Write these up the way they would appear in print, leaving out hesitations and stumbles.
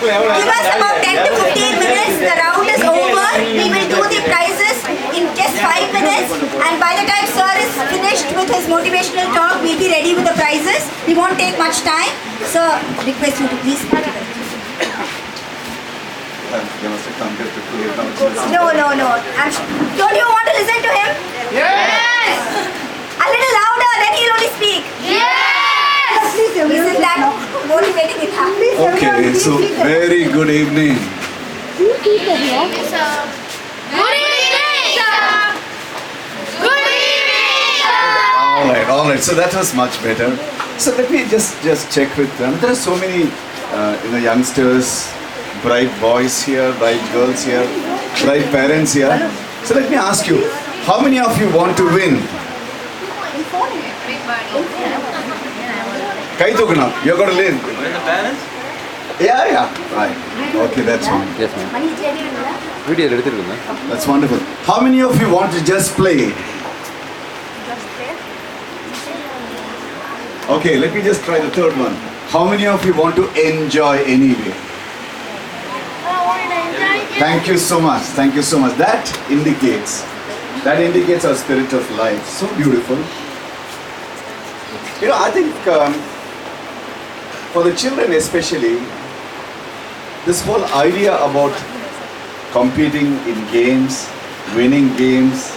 Give us about 10 to 15 minutes. The round is over. We will do the prizes in just 5 minutes. And by the time sir is finished with his motivational talk, we'll be ready with the prizes. We won't take much time. So, request you to please motivate. No. Don't you want to listen to him? Yes! A little louder, then he'll only speak. Yes! Isn't that motivating enough? Okay, so very good evening. Good evening, sir. Good evening, sir. Good evening, sir. All right. So that was much better. So let me just check with them. There are so many, youngsters, bright boys here, bright girls here, bright parents here. So let me ask you, how many of you want to win? Kai Tukuna, you're going to live. When the parents? Yeah. Right. Okay, that's fine. Yes, ma'am. Video எடுத்துருக்குங்க. That's wonderful. How many of you want to just play? Okay, let me just try the third one. How many of you want to enjoy anyway? Thank you so much. That indicates our spirit of life. So beautiful. I think for the children especially, this whole idea about competing in games, winning games,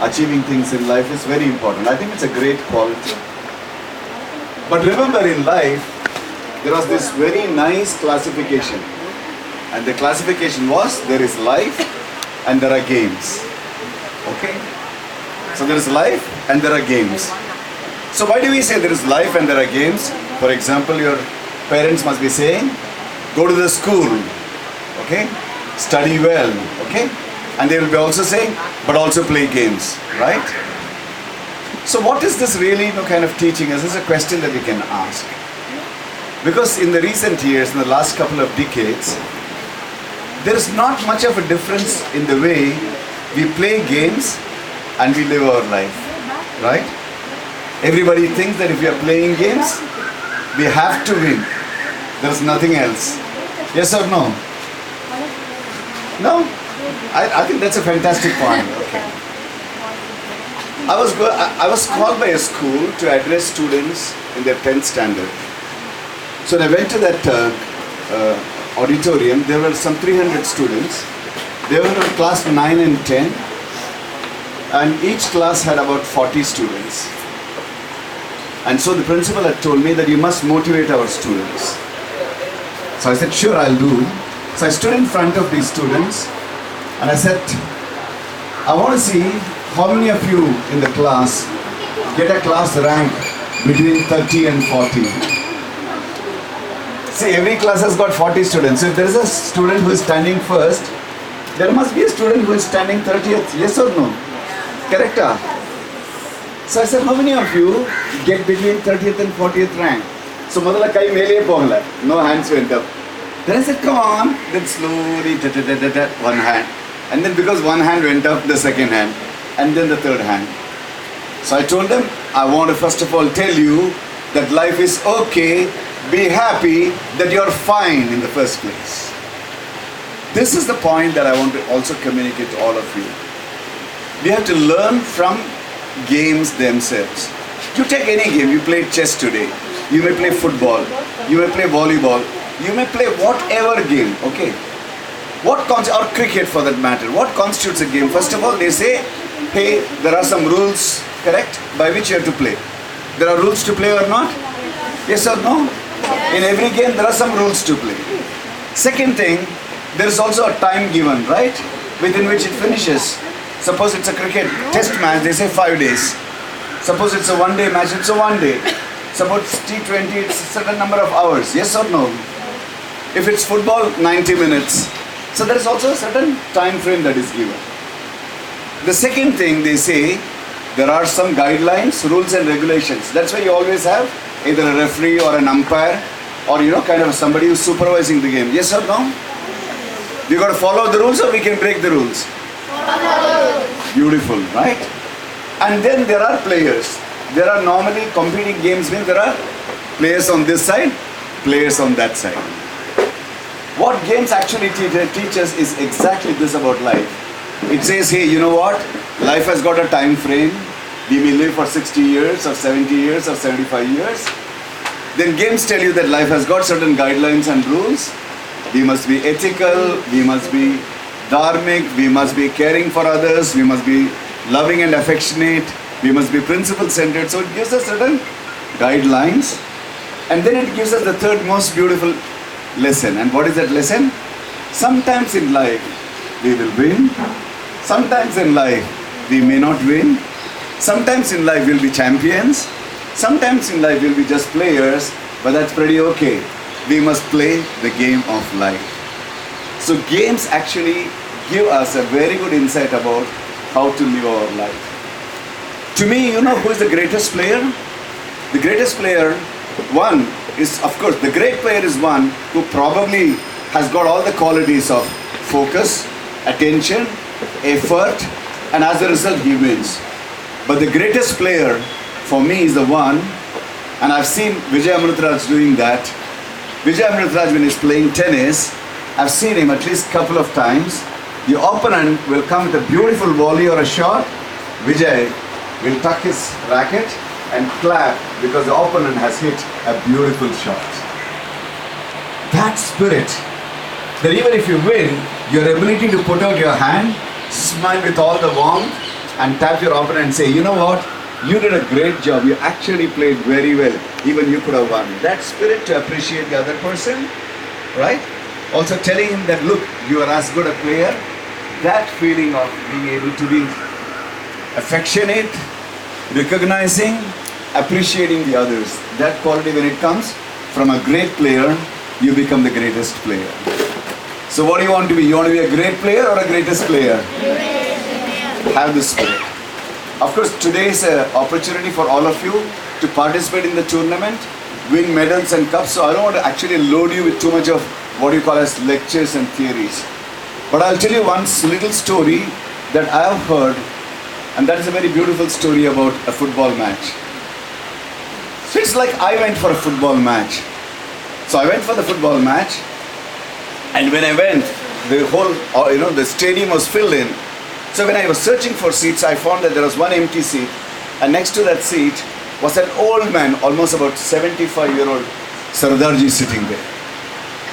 achieving things in life is very important. I think it's a great quality. But remember, in life, there was this very nice classification. And the classification was, there is life and there are games. Okay? So there is life and there are games. So why do we say there is life and there are games? For example, your parents must be saying, go to the school, okay? Study well, okay? And they will be also saying, but also play games, right? So what is this really kind of teaching us? This is a question that we can ask. Because in the recent years, in the last couple of decades, there is not much of a difference in the way we play games and we live our life, right? Everybody thinks that if we are playing games, we have to win. There's nothing else. Yes or no? No? I think that's a fantastic point. Okay. I was called by a school to address students in their 10th standard. So when I went to that auditorium, there were some 300 students. They were in class 9 and 10. And each class had about 40 students. And so the principal had told me that you must motivate our students. So I said, sure, I'll do. So I stood in front of these students and I said, I want to see how many of you in the class get a class rank between 30 and 40. See, every class has got 40 students. So if there is a student who is standing first, there must be a student who is standing 30th. Yes or no? Correct? So I said, how many of you get between 30th and 40th rank? So madala kai mele pogala. No hands went up. Then I said, come on. Then slowly, one hand. And then because one hand went up, the second hand. And then the third hand. So I told them, I want to first of all tell you that life is okay. Be happy that you're fine in the first place. This is the point that I want to also communicate to all of you. We have to learn from games themselves. You take any game, you play chess today, you may play football, you may play volleyball, you may play whatever game, okay? Or cricket for that matter. What constitutes a game? First of all, they say, hey, there are some rules, correct, by which you have to play. There are rules to play or not? Yes or no? In every game, there are some rules to play. Second thing, there is also a time given, right? Within which it finishes. Suppose it's a cricket test match, they say 5 days. Suppose it's a one-day match, it's a 1 day. Suppose it's T20, it's a certain number of hours. Yes or no? If it's football, 90 minutes. So there is also a certain time frame that is given. The second thing they say, there are some guidelines, rules and regulations. That's why you always have either a referee or an umpire or kind of somebody who's supervising the game. Yes or no? We got to follow the rules or we can break the rules? Beautiful, right? And then there are players. There are normally competing games means there are players on this side, players on that side. What games actually teach us is exactly this about life. It says, hey, you know what? Life has got a time frame. We may live for 60 years or 70 years or 75 years. Then games tell you that life has got certain guidelines and rules. We must be ethical, we must be dharmic, we must be caring for others, we must be loving and affectionate, we must be principle-centered. So it gives us certain guidelines. And then it gives us the third most beautiful lesson. And what is that lesson? Sometimes in life we will win. Sometimes in life we may not win. Sometimes in life we'll be champions. Sometimes in life we'll be just players, but that's pretty okay. We must play the game of life. So games actually give us a very good insight about how to live our life. To me, you know who is the greatest player? The greatest player, one is, of course, the great player is one who probably has got all the qualities of focus, attention, effort, and as a result he wins. But the greatest player for me is the one, and I've seen Vijay Amritraj doing that. Vijay Amritraj, when he's playing tennis, I've seen him at least a couple of times. The opponent will come with a beautiful volley or a shot. Vijay will tuck his racket and clap because the opponent has hit a beautiful shot. That spirit, that even if you win, your ability to put out your hand, smile with all the warmth, and tap your opponent and say, you know what? You did a great job. You actually played very well. Even you could have won. That spirit to appreciate the other person, right? Also telling him that, look, you are as good a player. That feeling of being able to be affectionate, recognizing, appreciating the others. That quality, when it comes from a great player, you become the greatest player. So what do you want to be? You want to be a great player or a greatest player? Have this spirit. Of course, today is an opportunity for all of you to participate in the tournament, win medals and cups. So I don't want to actually load you with too much of what you call as lectures and theories. But I'll tell you one little story that I have heard, and that is a very beautiful story about a football match. So it's like I went for a football match. So I went for the football match, and when I went, the whole, the stadium was filled in. So when I was searching for seats, I found that there was one empty seat, and next to that seat was an old man, almost about 75-year-old Sardarji sitting there,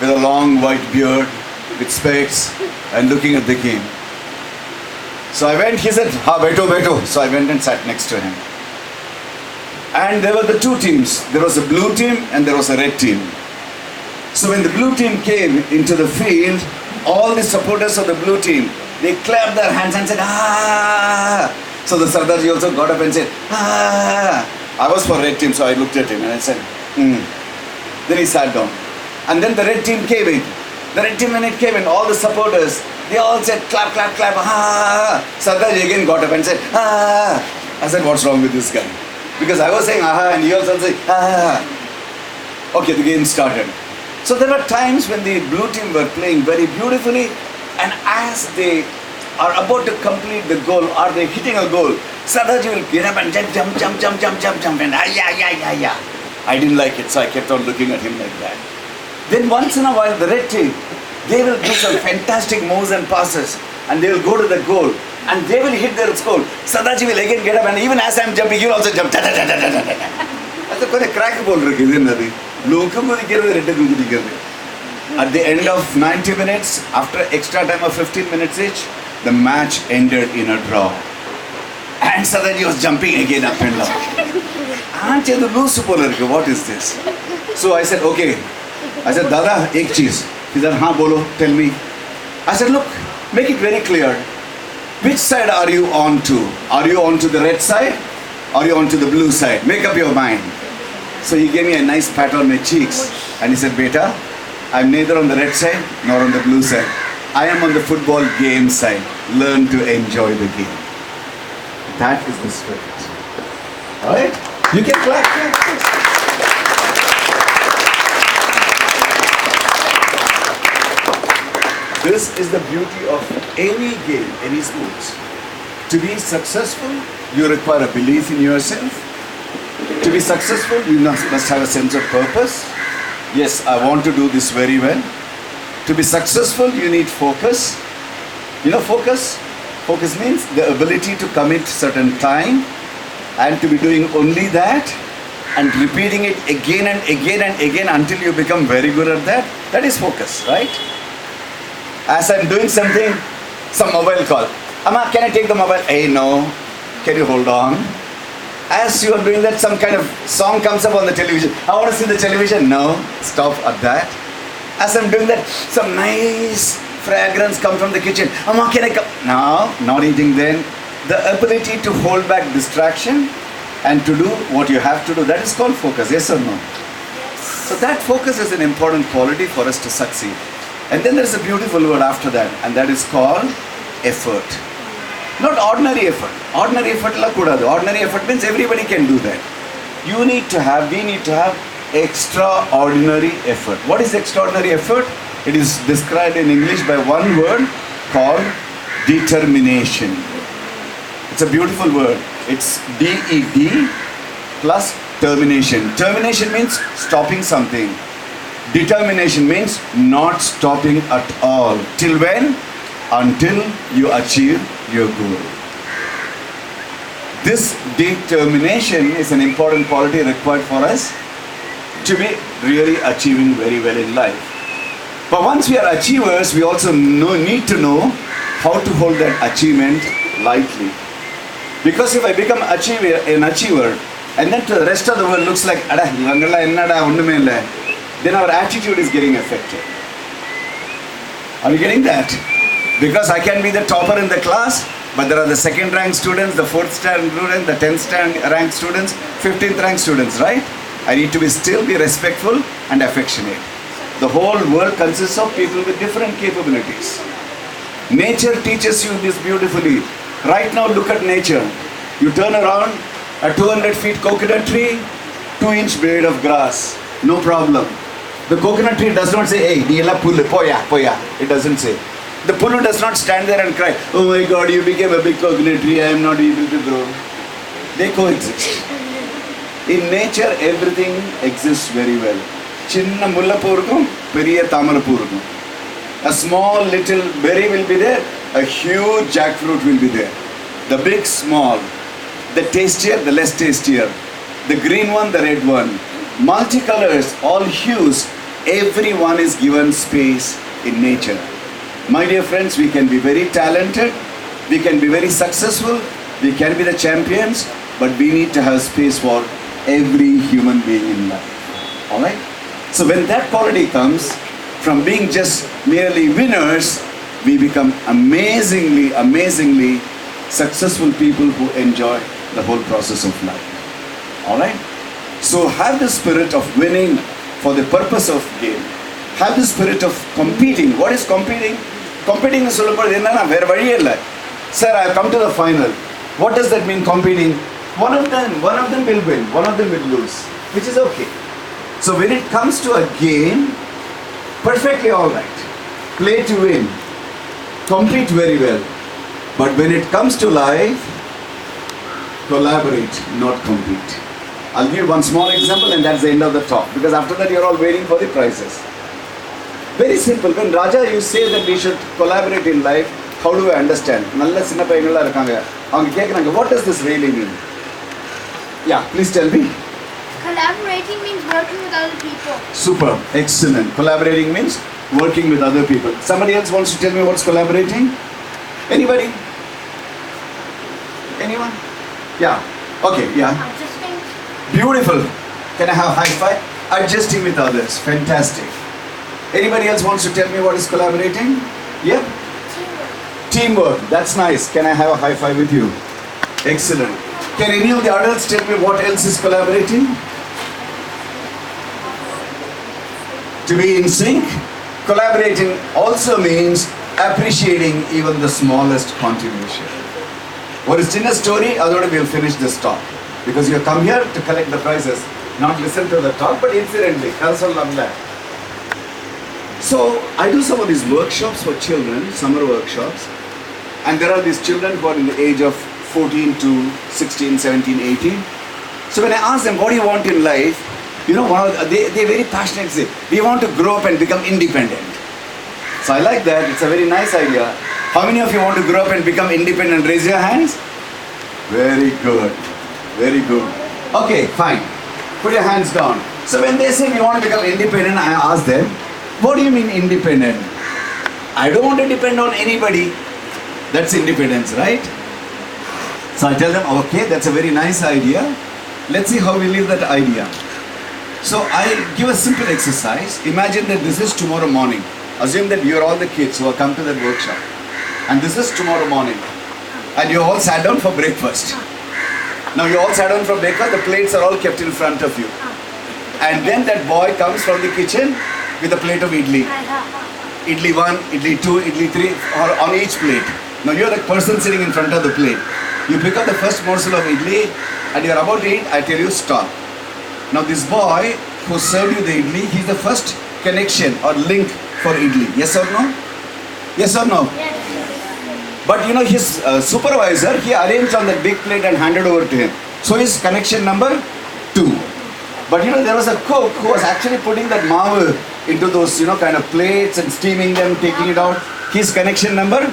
with a long white beard, with specs, and looking at the game. So I went, he said, "Ha, beto, beto." So I went and sat next to him. And there were the two teams. There was a blue team and there was a red team. So when the blue team came into the field, all the supporters of the blue team, they clapped their hands and said, "Ah!" So the Sardarji also got up and said, "Ah!" I was for red team, so I looked at him and I said, Then he sat down. And then the red team came in. The red team, when it came in, all the supporters, they all said, "Clap, clap, clap, ah!" Sardarji again got up and said, "Ah!" I said, "What's wrong with this guy?" Because I was saying, "Ah!" and he also said, "Ah!" Okay, the game started. So there were times when the blue team were playing very beautifully, and as they are about to complete the goal, or they're hitting a goal, Sardarji will get up and jump, and yeah. I didn't like it, so I kept on looking at him like that. Then once in a while, the red team, they will do some fantastic moves and passes, and they will go to the goal, and they will hit their goal. Sardarji will again get up, and even as I'm jumping, he will also jump. That's a kind of crack ball. At the end of 90 minutes, after extra time of 15 minutes each, the match ended in a draw. And Sardarji was jumping again up and down. What is this? So I said, okay. I said, "Dada, ek cheez." He said, "Haan, bolo, tell me." I said, "Look, make it very clear. Which side are you on to? Are you on to the red side? Or are you on to the blue side? Make up your mind." So he gave me a nice pat on my cheeks. And he said, "Beta, I'm neither on the red side nor on the blue side. I am on the football game side. Learn to enjoy the game." That is the spirit. Alright? You can clap. This is the beauty of any game, any sports. To be successful, you require a belief in yourself. To be successful, you must have a sense of purpose. Yes, I want to do this very well. To be successful, you need focus. You know focus? Focus means the ability to commit certain time and to be doing only that and repeating it again and again and again until you become very good at that. That is focus, right? As I'm doing something, some mobile call. Amma, can I take the mobile? Hey, no. Can you hold on? As you are doing that, some kind of song comes up on the television. I want to see the television. No, stop at that. As I'm doing that, some nice fragrance comes from the kitchen. Amma, can I come? No, not eating then. The ability to hold back distraction and to do what you have to do, that is called focus, yes or no? So that focus is an important quality for us to succeed. And then there is a beautiful word after that, and that is called effort. Not ordinary effort. Ordinary effort la kudadu. Ordinary effort means everybody can do that. We need to have extraordinary effort. What is extraordinary effort? It is described in English by one word called determination. It's a beautiful word. It's DED plus termination. Termination means stopping something. Determination means not stopping at all. Till when? Until you achieve your goal. This determination is an important quality required for us to be really achieving very well in life. But once we are achievers, we also need to know how to hold that achievement lightly. Because if I become an achiever, and then to the rest of the world looks like, then our attitude is getting affected. Are you getting that? Because I can be the topper in the class, but there are the second rank students, the 4th rank students, the 10th rank students, 15th rank students, right? I need to still be respectful and affectionate. The whole world consists of people with different capabilities. Nature teaches you this beautifully. Right now, look at nature. You turn around, a 200 feet coconut tree, 2-inch blade of grass, no problem. The coconut tree does not say, hey, niyella pullu, poya, poya. It doesn't say. The pullu does not stand there and cry, oh my God, you became a big coconut tree, I am not able to grow. They coexist. In nature, everything exists very well. Chinna mullapu irukum, periya tamarapu irukum. A small little berry will be there, a huge jackfruit will be there. The big, small, the tastier, the less tastier. The green one, the red one. Multicolors, all hues, everyone is given space in nature. My dear friends, we can be very talented, we can be very successful, we can be the champions, but we need to have space for every human being in life. Alright? So when that quality comes, from being just merely winners, we become amazingly successful people who enjoy the whole process of life. Alright? So have the spirit of winning for the purpose of game. Have the spirit of competing. What is competing? Competing is sir, I have come to the final. What does that mean, competing? One of them will win, one of them will lose, which is okay. So when it comes to a game, perfectly alright. Play to win. Compete very well. But when it comes to life, collaborate, not compete. I'll give one small example and that's the end of the talk. Because after that you're all waiting for the prizes. Very simple. When Raja, you say that we should collaborate in life, how do I understand? What does this really mean? Yeah, please tell me. Collaborating means working with other people. Super, excellent. Collaborating means working with other people. Somebody else wants to tell me what's collaborating? Anybody? Anyone? Yeah. Okay, yeah. Adjusting. Beautiful. Can I have a high five? Adjusting with others. Fantastic. Anybody else wants to tell me what is collaborating? Yep. Teamwork. That's nice. Can I have a high five with you? Excellent. Can any of the adults tell me what else is collaborating? To be in sync. Collaborating also means appreciating even the smallest contribution. What is Chinna story? Otherwise we'll finish this talk. Because you come here to collect the prizes, not listen to the talk, but incidentally. So I do some of these workshops for children, summer workshops. And there are these children who are in the age of 14 to 16, 17, 18. So when I ask them, what do you want in life? You know, they're very passionate. Say, we want to grow up and become independent. So I like that. It's a very nice idea. How many of you want to grow up and become independent? Raise your hands. Very good. Very good. Okay, fine. Put your hands down. So when they say we want to become independent, I ask them, what do you mean independent? I don't want to depend on anybody. That's independence, right? So I tell them, okay, that's a very nice idea. Let's see how we live that idea. So I give a simple exercise. Imagine that this is tomorrow morning. Assume that you're all the kids who have come to that workshop. And this is tomorrow morning. And you all sat down for breakfast. Now you all sat down for breakfast, the plates are all kept in front of you. And then that boy comes from the kitchen with a plate of idli. Idli 1, idli 2, idli 3, or on each plate. Now you're the person sitting in front of the plate. You pick up the first morsel of idli and you're about to eat, I tell you stop. Now this boy who served you the idli, he's the first connection or link for idli. Yes or no? Yes or no? Yes. But you know his supervisor, he arranged on that big plate and handed over to him. So he's connection number 2. But you know there was a cook who was actually putting that maavu into those kind of plates and steaming them, taking it out. He's connection number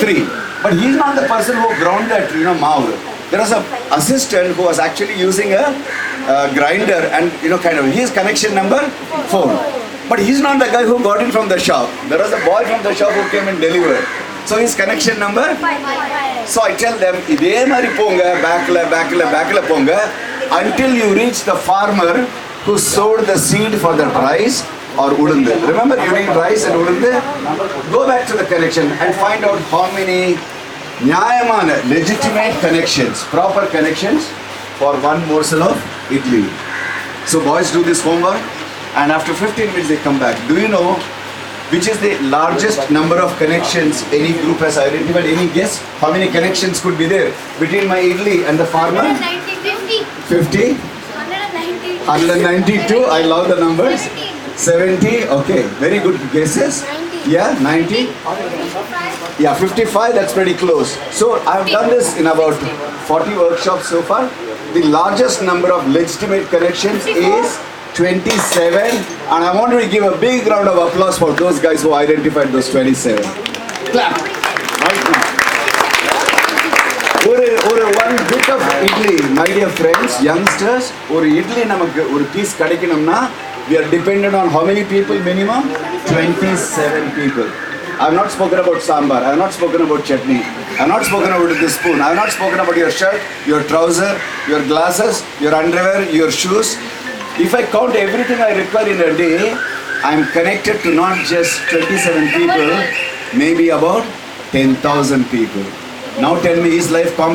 3. But he's not the person who ground that maavu. There was an assistant who was actually using a grinder and he's connection number 4. But he's not the guy who got it from the shop. There was a boy from the shop who came and delivered. So he's connection number 5. So I tell them, idhe mari ponga, backla ponga, until you reach the farmer who sowed the seed for that rice or ulundu. Remember, you need rice and ulundu? Go back to the connection and find out how many nyayamana, legitimate connections, proper connections for one morsel of idli. So boys do this homework and after 15 minutes they come back. Do you know which is the largest number of connections any group has identified? Any guess? How many connections could be there between my idli and the farmer? 50? 192? I love the numbers. 70? Okay, very good guesses. Yeah, 90? Yeah, 55, that's pretty close. So I've done this in about 40 workshops so far. The largest number of legitimate connections is 27, and I want to give a big round of applause for those guys who identified those 27. Clap! Right now. One bit of idli, my dear friends, youngsters, idli namakku piece kadikanamna, we are dependent on how many people minimum? 27 people. I have not spoken about sambar, I have not spoken about chutney, I have not spoken about this spoon, I have not spoken about your shirt, your trouser, your glasses, your underwear, your shoes. If I count everything I require in a day, I am connected to not just 27 people, maybe about 10,000 people. Now tell me, is life